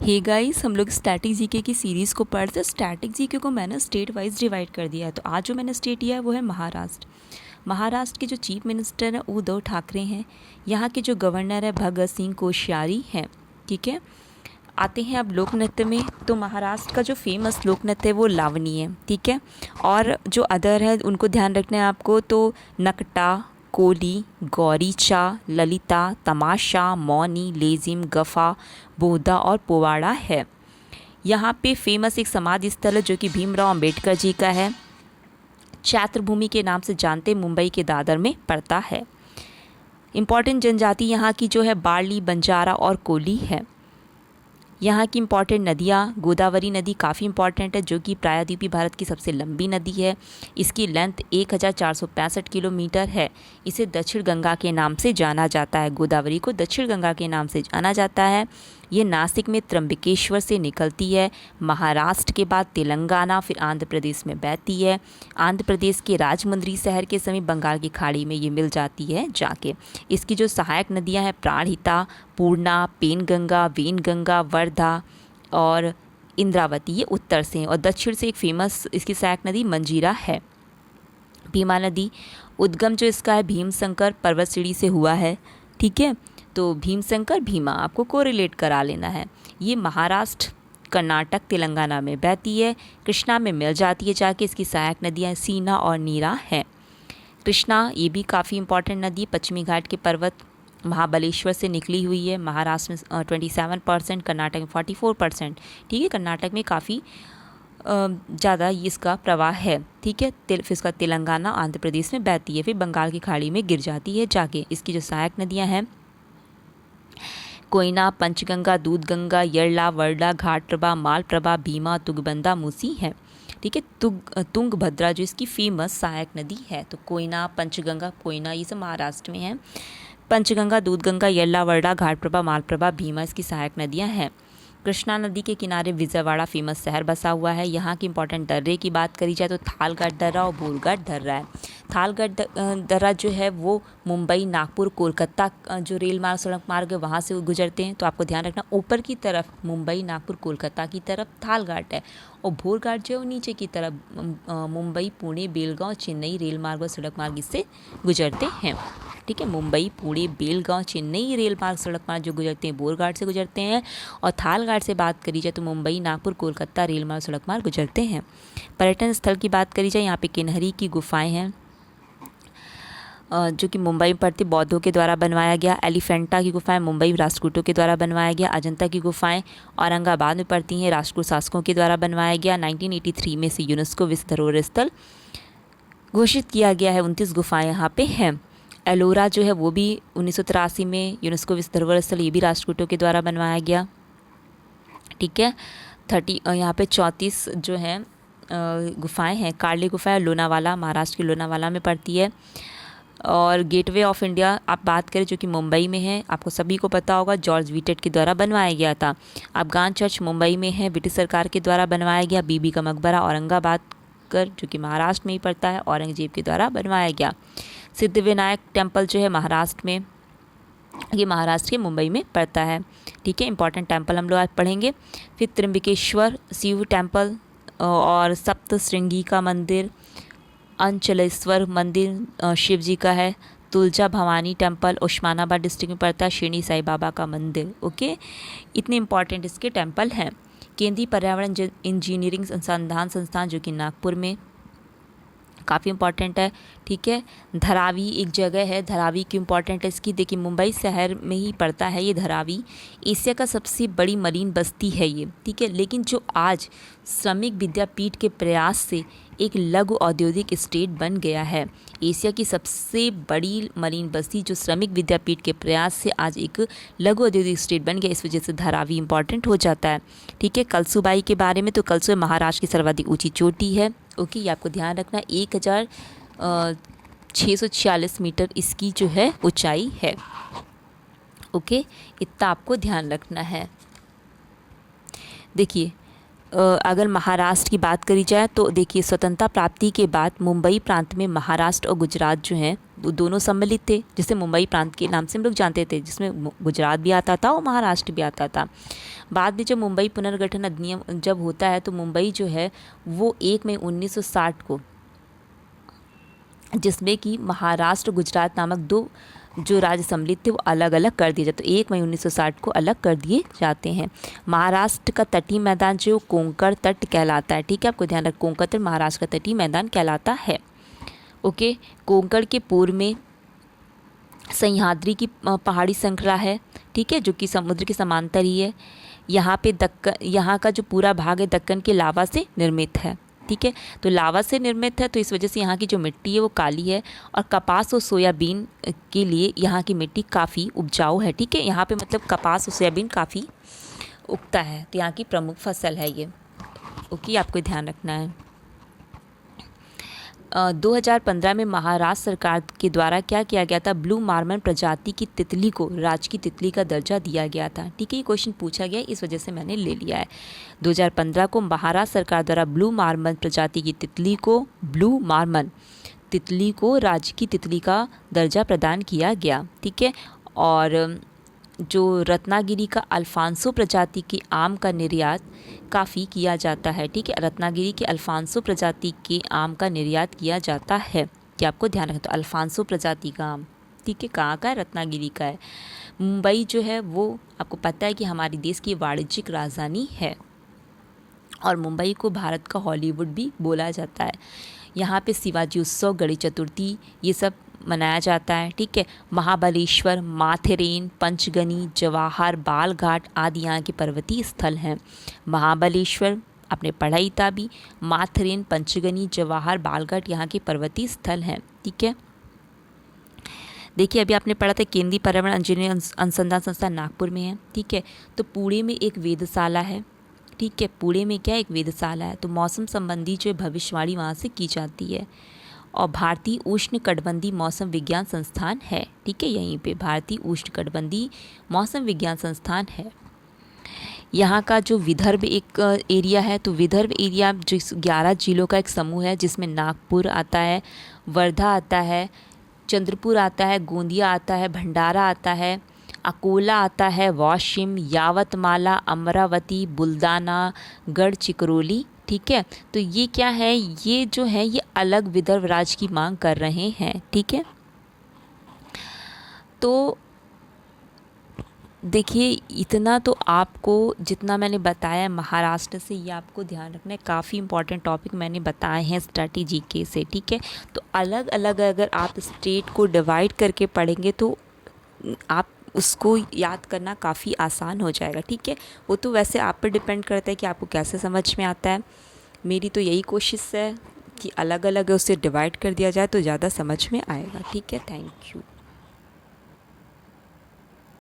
Hey guys, हम लोग static GK की सीरीज़ को पढ़ते। स्टैटिक जीके को मैंने स्टेट वाइज डिवाइड कर दिया है। तो आज जो मैंने स्टेट लिया है वो है महाराष्ट्र। महाराष्ट्र के जो चीफ मिनिस्टर हैं उद्धव ठाकरे हैं। यहाँ के जो गवर्नर है भगत सिंह कोश्यारी हैं। ठीक है, आते हैं अब लोक नृत्य में। तो महाराष्ट्र का जो फेमस लोक नृत्य है वो लावनी है। ठीक है, और जो अदर है उनको ध्यान रखना है आपको। तो नकटा, कोली, गौरीचा, ललिता, तमाशा, मौनी, लेजिम, गफा, बोधा और पोवाड़ा है। यहाँ पे फेमस एक समाधि स्थल है जो कि भीमराव अंबेडकर जी का है। चैत्रभूमि के नाम से जानते, मुंबई के दादर में पड़ता है। इम्पॉर्टेंट जनजाति यहाँ की जो है बार्ली, बंजारा और कोली है। यहाँ की इम्पॉर्टेंट नदियाँ, गोदावरी नदी काफ़ी इम्पॉर्टेंट है जो कि प्रायद्वीपीय भारत की सबसे लंबी नदी है। इसकी लेंथ 1465 किलोमीटर है। इसे दक्षिण गंगा के नाम से जाना जाता है। गोदावरी को दक्षिण गंगा के नाम से जाना जाता है। ये नासिक में त्र्यंबकेश्वर से निकलती है। महाराष्ट्र के बाद तेलंगाना, फिर आंध्र प्रदेश में बहती है। आंध्र प्रदेश के राजमुंद्री शहर के समीप बंगाल की खाड़ी में ये मिल जाती है जाके। इसकी जो सहायक नदियां हैं प्राणहिता, पूर्णा, पेनगंगा, वेनगंगा, वर्धा और इंद्रावती, ये उत्तर से हैं। और दक्षिण से एक फेमस इसकी सहायक नदी मंजीरा है। भीमा नदी, उद्गम जो इसका है भीमशंकर पर्वत श्रेणी से हुआ है। ठीक है, तो भीमशंकर भीमा आपको कोरिलेट करा लेना है। ये महाराष्ट्र, कर्नाटक, तेलंगाना में बहती है। कृष्णा में मिल जाती है जाके। इसकी सहायक नदियाँ सीना और नीरा हैं। कृष्णा ये भी काफ़ी इंपॉर्टेंट नदी, पश्चिमी घाट के पर्वत महाबलेश्वर से निकली हुई है। महाराष्ट्र में 27%, कर्नाटक में 44%। ठीक है, कर्नाटक में काफ़ी ज़्यादा इसका प्रवाह है। ठीक है, फिर इसका तेलंगाना, आंध्र प्रदेश में बहती है, फिर बंगाल की खाड़ी में गिर जाती है जाके। इसकी जो सहायक नदियाँ हैं कोयना, पंचगंगा, दूधगंगा, यरला, वर्ला, घाटप्रभा, मालप्रभा, भीमा, तुंगभद्रा, मूसी है। ठीक है, तुंगभद्रा जो इसकी फेमस सहायक नदी है। तो कोयना, पंचगंगा, कोयना ये सब महाराष्ट्र में है। पंचगंगा, दूधगंगा, यरला, वर्ला, घाटप्रभा, मालप्रभा, भीमा इसकी सहायक नदियाँ हैं। कृष्णा नदी के किनारे विजयवाड़ा फेमस शहर बसा हुआ है। यहाँ की इंपॉर्टेंट दर्रे की बात करी जाए तो थालगढ़ दर्रा और बोरगढ़ दर्रा है। थालगढ़ दर्रा जो है वो मुंबई, नागपुर, कोलकाता जो रेल मार्ग, सड़क मार्ग है वहाँ से गुजरते हैं। तो आपको ध्यान रखना, ऊपर की तरफ मुंबई, नागपुर, कोलकाता की तरफ थालघाट है, और भोरघाट जो है वो नीचे की तरफ मुंबई, पुणे, बेलगांव, चेन्नई रेल मार्ग और सड़क मार्ग इससे गुजरते हैं। ठीक है, मुंबई, पुणे, बेलगांव, चेन्नई रेल मार्ग, सड़क मार्ग जो गुजरते हैं बोरघाट से गुजरते हैं। और थालघाट से बात करी जाए तो मुंबई, नागपुर, कोलकाता रेल मार्ग, सड़क मार्ग गुजरते हैं। पर्यटन स्थल की बात करी जाए, यहाँ पे किन्हरी की गुफाएं हैं जो कि मुंबई में पड़ती, बौद्धों के द्वारा बनवाया गया। एलिफेंटा की गुफाएं मुंबई राष्ट्रकूटों के द्वारा बनवाया गया। अजंता की गुफाएं औरंगाबाद में पड़ती हैं, राष्ट्रकूट शासकों के द्वारा बनवाया गया। 1983 में से यूनेस्को विश्व धरोहर स्थल घोषित किया गया है। 29 गुफाएं यहाँ पे हैं। एलोरा जो है वो भी 1983 में यूनेस्को विश्व धरोहर स्थल, ये भी राष्ट्रकूटों के द्वारा बनवाया गया। ठीक है, 30 यहाँ पे 34 जो हैं गुफाएं हैं। कार्ले गुफा लोनावाला, महाराष्ट्र के लोनावाला में पड़ती है। और गेटवे ऑफ इंडिया आप बात करें जो कि मुंबई में है, आपको सभी को पता होगा जॉर्ज विटेट के द्वारा बनवाया गया था। अफगान चर्च मुंबई में है, ब्रिटिश सरकार के द्वारा बनवाया गया। बीबी का मकबरा औरंगाबाद कर जो कि महाराष्ट्र में ही पड़ता है, औरंगजेब के द्वारा बनवाया गया। सिद्धिविनायक टेम्पल जो है महाराष्ट्र में, ये महाराष्ट्र के मुंबई में पड़ता है। ठीक है, इंपॉर्टेंट टेम्पल हम लोग आज पढ़ेंगे। फिर त्र्यंबकेश्वर शिव टेम्पल और सप्त श्रृंगी का मंदिर, अंचलेश्वर मंदिर शिव जी का है। तुलजा भवानी टेम्पल उस्मानाबाद डिस्ट्रिक्ट में पड़ता है। शिरडी साईं बाबा का मंदिर। ओके, इतने इंपॉर्टेंट इसके टेम्पल हैं। केंद्रीय पर्यावरण इंजीनियरिंग अनुसंधान संस्थान जो कि नागपुर में काफ़ी इंपॉर्टेंट है। ठीक है, धारावी एक जगह है, धारावी क्यों इंपॉर्टेंट है इसकी, देखिए मुंबई शहर में ही पड़ता है ये धारावी। एशिया का सबसे बड़ी मरीन बस्ती है ये। ठीक है, लेकिन जो आज श्रमिक विद्यापीठ के प्रयास से एक लघु औद्योगिक स्टेट बन गया है। एशिया की सबसे बड़ी मरीन बस्ती जो श्रमिक विद्यापीठ के प्रयास से आज एक लघु औद्योगिक स्टेट बन गया, इस वजह से धारावी इंपॉर्टेंट हो जाता है। ठीक है, कलसूबाई के बारे में, तो कलसू महाराष्ट्र की सर्वाधिक ऊंची चोटी है। ओके, ये आपको ध्यान रखना, 1646 मीटर इसकी जो है ऊंचाई है। ओके, इतना आपको ध्यान रखना है। देखिए अगर महाराष्ट्र की बात करी जाए तो देखिए स्वतंत्रता प्राप्ति के बाद मुंबई प्रांत में महाराष्ट्र और गुजरात जो हैं वो दोनों सम्मिलित थे, जिसे मुंबई प्रांत के नाम से हम लोग जानते थे, जिसमें गुजरात भी आता था और महाराष्ट्र भी आता था। बाद में जब मुंबई पुनर्गठन अधिनियम जब होता है तो मुंबई जो है वो 1 मई 1960 को, जिसमें कि महाराष्ट्र गुजरात नामक दो जो राज्य सम्मिलित थे वो अलग अलग कर दिए जाते, 1 मई 1960 को अलग कर दिए जाते हैं। महाराष्ट्र का तटीय मैदान जो कोंकण तट कहलाता है, ठीक है, आपको ध्यान रख, कोंकण तट महाराष्ट्र का तटीय मैदान कहलाता है। ओके, कोंकण के पूर्व में सह्याद्री की पहाड़ी श्रृंखला है, ठीक है, जो कि समुद्र के समांतर ही है। यहाँ का जो पूरा भाग है दक्कन के लावा से निर्मित है, ठीक है, तो लावा से निर्मित है तो इस वजह से यहाँ की जो मिट्टी है वो काली है और कपास और सोयाबीन के लिए यहाँ की मिट्टी काफ़ी उपजाऊ है, ठीक है, यहाँ पे मतलब कपास और सोयाबीन काफ़ी उगता है, तो यहाँ की प्रमुख फसल है ये। ओके, आपको ध्यान रखना है। 2015 में महाराष्ट्र सरकार के द्वारा क्या किया गया था, ब्लू मार्मन प्रजाति की तितली को राजकीय तितली का दर्जा दिया गया था, ठीक है, ये क्वेश्चन पूछा गया है, इस वजह से मैंने ले लिया है। 2015 को महाराष्ट्र सरकार द्वारा ब्लू मार्मन प्रजाति की तितली को राजकीय तितली का दर्जा प्रदान किया गया, ठीक है। और जो रत्नागिरी का अल्फांसो प्रजाति के आम का निर्यात काफ़ी किया जाता है, ठीक है, रत्नागिरी के अल्फांसो प्रजाति के आम का निर्यात किया जाता है, कि आपको ध्यान रखना। तो अल्फांसो प्रजाति का आम, ठीक है, कहाँ का है, रत्नागिरी का है। मुंबई जो है वो आपको पता है कि हमारे देश की वाणिज्यिक राजधानी है और मुंबई को भारत का हॉलीवुड भी बोला जाता है। यहाँ पे शिवाजी उत्सव, गणेश चतुर्थी ये सब मनाया जाता है, ठीक है। महाबलेश्वर, माथेरेन, पंचगनी, जवाहर, बालघाट आदि यहाँ के पर्वतीय स्थल हैं। महाबलेश्वर आपने पढ़ा ही था भी, माथेरेन, पंचगनी, जवाहर, बालघाट यहाँ के पर्वतीय स्थल हैं, ठीक है। देखिए अभी आपने पढ़ा था केंद्रीय पर्यावरण इंजीनियरिंग अनुसंधान संस्थान नागपुर में है, ठीक है। तो पुणे में एक वेधशाला है, ठीक है, पुणे में क्या एक वेधशाला है, तो मौसम संबंधी जो भविष्यवाणी वहाँ से की जाती है। और भारतीय उष्णकटिबंधीय मौसम विज्ञान संस्थान है, ठीक है, यहीं पे भारतीय उष्णकटिबंधीय मौसम विज्ञान संस्थान है। यहाँ का जो विदर्भ एक एरिया है, तो विदर्भ एरिया जो 11 जिलों का एक समूह है, जिसमें नागपुर आता है, वर्धा आता है, चंद्रपुर आता है, गोंदिया आता है, भंडारा आता है, अकोला आता है, वाशिम, यावतमाला, अमरावती, बुल्दाना, गढ़चिकरोली, ठीक है। तो ये क्या है, ये जो है ये अलग विदर्भ राज्य की मांग कर रहे हैं, ठीक है। तो देखिए इतना तो आपको जितना मैंने बताया महाराष्ट्र से, ये आपको ध्यान रखना है, काफ़ी इंपॉर्टेंट टॉपिक मैंने बताए हैं स्ट्रैटेजी के से, ठीक है। तो अलग अलग अगर आप स्टेट को डिवाइड करके पढ़ेंगे तो आप उसको याद करना काफ़ी आसान हो जाएगा, ठीक है। वो तो वैसे आप पर डिपेंड करता है कि आपको कैसे समझ में आता है। मेरी तो यही कोशिश है कि अलग अलग उसे डिवाइड कर दिया जाए तो ज़्यादा समझ में आएगा, ठीक है। Thank you.